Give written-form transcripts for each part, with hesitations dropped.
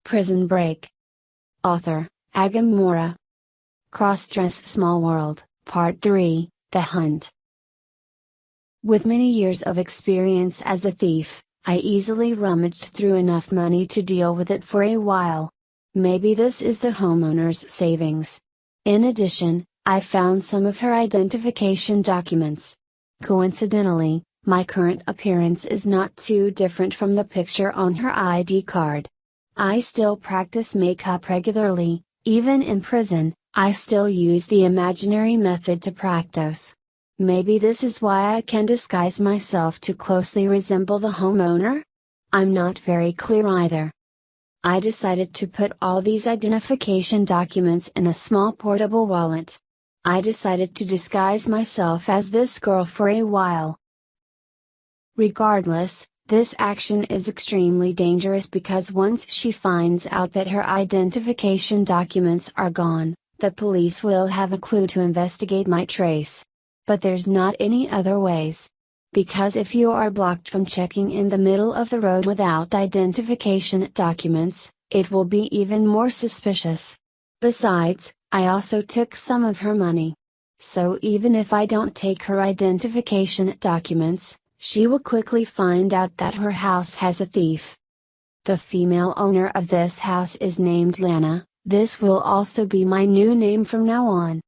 Prison Break. Author, Agamora. Crossdress Small World, Part 3, The Hunt. With many years of experience as a thief, I easily rummaged through enough money to deal with it for a while. Maybe this is the homeowner's savings. In addition, I found some of her identification documents. Coincidentally, my current appearance is not too different from the picture on her ID card. I still practice makeup regularly, even in prison. I still use the imaginary method to practice. Maybe this is why I can disguise myself to closely resemble the homeowner? I'm not very clear either. I decided to put all these identification documents in a small portable wallet. I decided to disguise myself as this girl for a while. Regardless, this action is extremely dangerous because once she finds out that her identification documents are gone, the police will have a clue to investigate my trace. But there's not any other ways. Because if you are blocked from checking in the middle of the road without identification documents, it will be even more suspicious. Besides, I also took some of her money. So even if I don't take her identification documents, she will quickly find out that her house has a thief. The female owner of this house is named Lana. This will also be my new name from now on.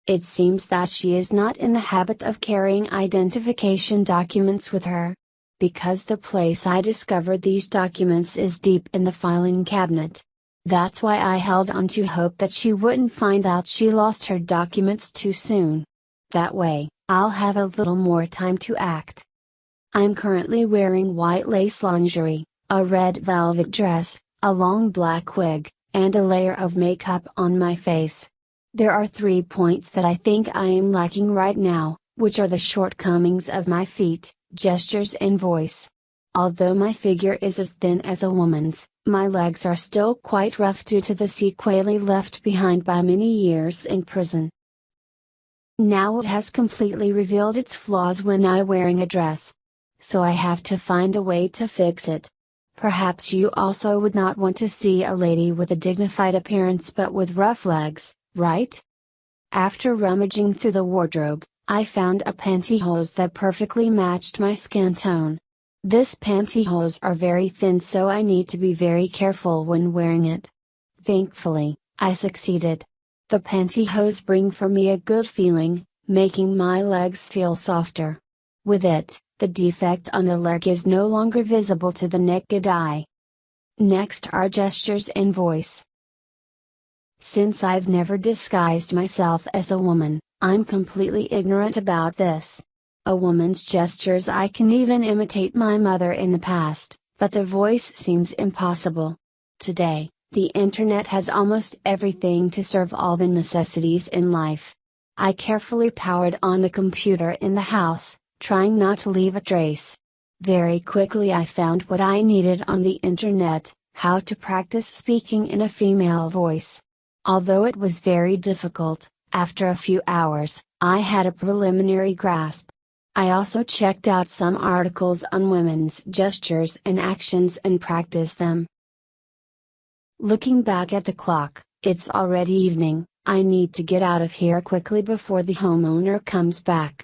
It seems that she is not in the habit of carrying identification documents with her. Because the place I discovered these documents is deep in the filing cabinet. That's why I held on to hope that she wouldn't find out she lost her documents too soon. That way, I'll have a little more time to act. I'm currently wearing white lace lingerie, a red velvet dress, a long black wig, and a layer of makeup on my face. There are 3 points that I think I am lacking right now, which are the shortcomings of my feet, gestures and voice. Although my figure is as thin as a woman's, my legs are still quite rough due to the sequelae left behind by many years in prison. Now it has completely revealed its flaws when I'm wearing a dress. So I have to find a way to fix it. Perhaps you also would not want to see a lady with a dignified appearance but with rough legs, right? After rummaging through the wardrobe, I found a pantyhose that perfectly matched my skin tone. This pantyhose are very thin, so I need to be very careful when wearing it. Thankfully, I succeeded. The pantyhose bring for me a good feeling, making my legs feel softer. With it, the defect on the leg is no longer visible to the naked eye. Next are gestures and voice. Since I've never disguised myself as a woman, I'm completely ignorant about this. A woman's gestures, I can even imitate my mother in the past, but the voice seems impossible. Today, the internet has almost everything to serve all the necessities in life. I carefully powered on the computer in the house, trying not to leave a trace. Very quickly I found what I needed on the internet: how to practice speaking in a female voice. Although it was very difficult, after a few hours, I had a preliminary grasp. I also checked out some articles on women's gestures and actions and practiced them. Looking back at the clock, it's already evening. I need to get out of here quickly before the homeowner comes back.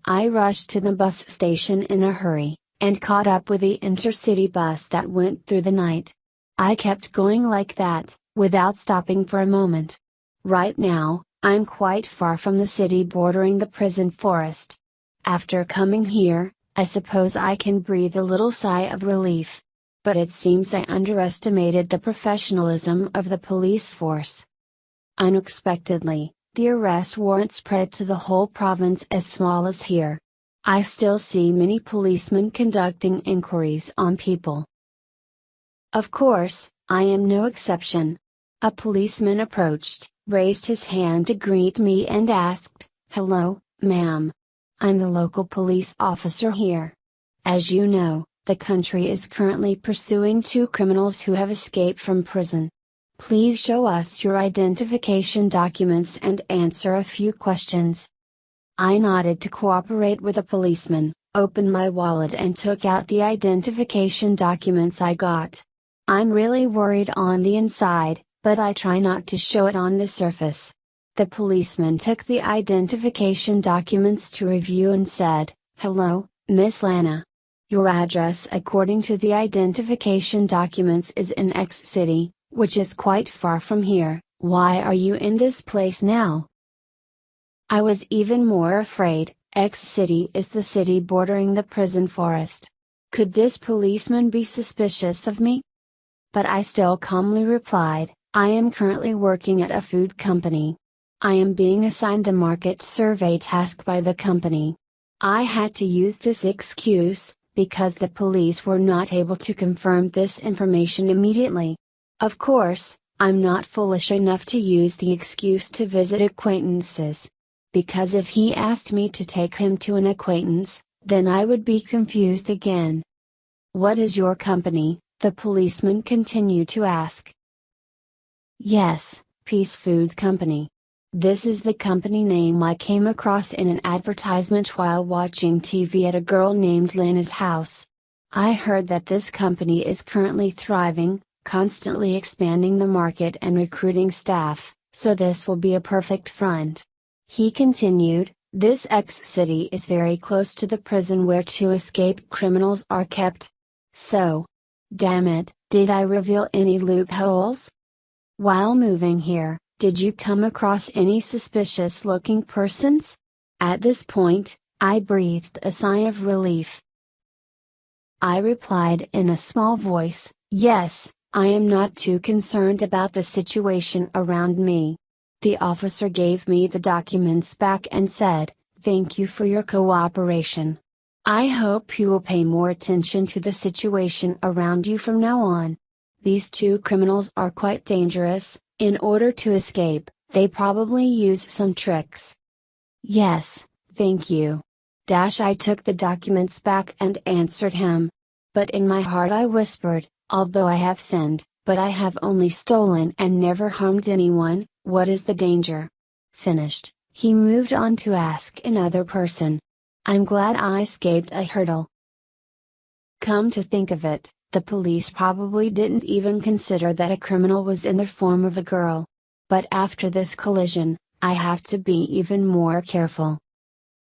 I rushed to the bus station in a hurry, and caught up with the intercity bus that went through the night. I kept going like that, without stopping for a moment. Right now, I'm quite far from the city bordering the prison forest. After coming here, I suppose I can breathe a little sigh of relief. But it seems I underestimated the professionalism of the police force. Unexpectedly, the arrest warrant spread to the whole province as small as here. I still see many policemen conducting inquiries on people. Of course, I am no exception. A policeman approached, raised his hand to greet me and asked, "Hello, ma'am. I'm the local police officer here. As you know, the country is currently pursuing 2 criminals who have escaped from prison. Please show us your identification documents and answer a few questions." I nodded to cooperate with the policeman, opened my wallet and took out the identification documents I got. I'm really worried on the inside, but I try not to show it on the surface. The policeman took the identification documents to review and said, "Hello, Miss Lana. Your address according to the identification documents is in X city, which is quite far from here. Why are you in this place now?" I was even more afraid. X city is the city bordering the prison forest. Could this policeman be suspicious of me? But I still calmly replied, "I am currently working at a food company. I am being assigned a market survey task by the company." I had to use this excuse, because the police were not able to confirm this information immediately. Of course, I'm not foolish enough to use the excuse to visit acquaintances. Because if he asked me to take him to an acquaintance, then I would be confused again. "What is your company?" the policeman continued to ask. "Yes, Peace Food Company. This is the company name I came across in an advertisement while watching TV at a girl named Lana's house. I heard that this company is currently thriving, constantly expanding the market and recruiting staff, so this will be a perfect front." He continued, "This X city is very close to the prison where two escaped criminals are kept. So, damn it, did I reveal any loopholes? While moving here, did you come across any suspicious looking persons?" At this point, I breathed a sigh of relief. I replied in a small voice, "Yes, I am not too concerned about the situation around me." The officer gave me the documents back and said, "Thank you for your cooperation. I hope you will pay more attention to the situation around you from now on. These two criminals are quite dangerous. In order to escape, they probably use some tricks." "Yes, thank you." I took the documents back and answered him. But in my heart I whispered, "Although I have sinned, but I have only stolen and never harmed anyone, what is the danger?" Finished, he moved on to ask another person. I'm glad I escaped a hurdle. Come to think of it, the police probably didn't even consider that a criminal was in the form of a girl. But after this collision, I have to be even more careful.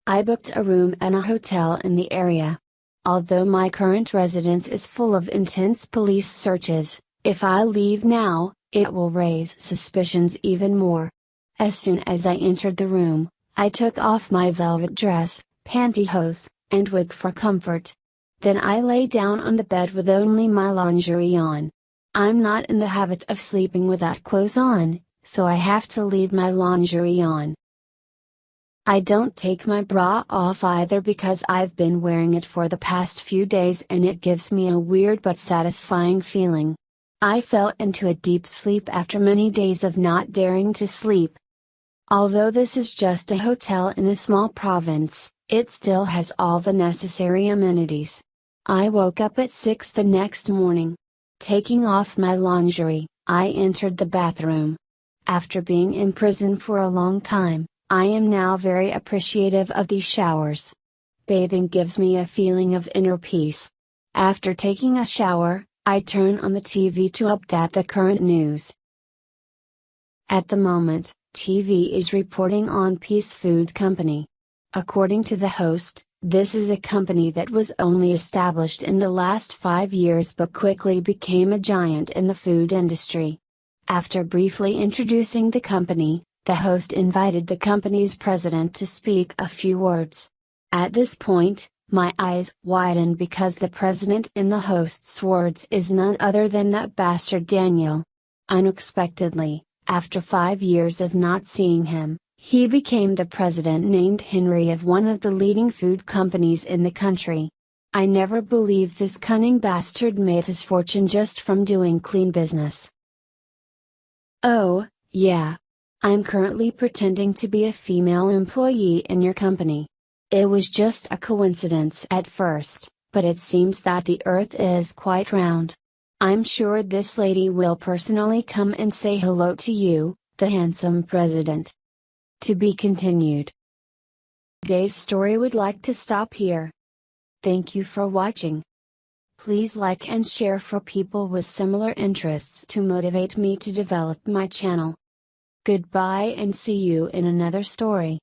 I booked a room at a hotel in the area. Although my current residence is full of intense police searches, if I leave now, it will raise suspicions even more. As soon as I entered the room, I took off my velvet dress, pantyhose, and wig for comfort. Then I lay down on the bed with only my lingerie on. I'm not in the habit of sleeping without clothes on, so I have to leave my lingerie on. I don't take my bra off either because I've been wearing it for the past few days and it gives me a weird but satisfying feeling. I fell into a deep sleep after many days of not daring to sleep. Although this is just a hotel in a small province, it still has all the necessary amenities. I woke up at 6 the next morning. Taking off my lingerie, I entered the bathroom. After being in prison for a long time, I am now very appreciative of these showers. Bathing gives me a feeling of inner peace. After taking a shower, I turn on the TV to update the current news. At the moment, TV is reporting on Peace Food Company. According to the host, this is a company that was only established in the last 5 years but quickly became a giant in the food industry. After briefly introducing the company, the host invited the company's president to speak a few words. At this point, my eyes widened because the president in the host's words is none other than that bastard Daniel. Unexpectedly, after 5 years of not seeing him, he became the president named Henry of one of the leading food companies in the country. I never believed this cunning bastard made his fortune just from doing clean business. Oh, yeah. I'm currently pretending to be a female employee in your company. It was just a coincidence at first, but it seems that the earth is quite round. I'm sure this lady will personally come and say hello to you, the handsome president. To be continued. Today's story would like to stop here. Thank you for watching. Please like and share for people with similar interests to motivate me to develop my channel. Goodbye and see you in another story.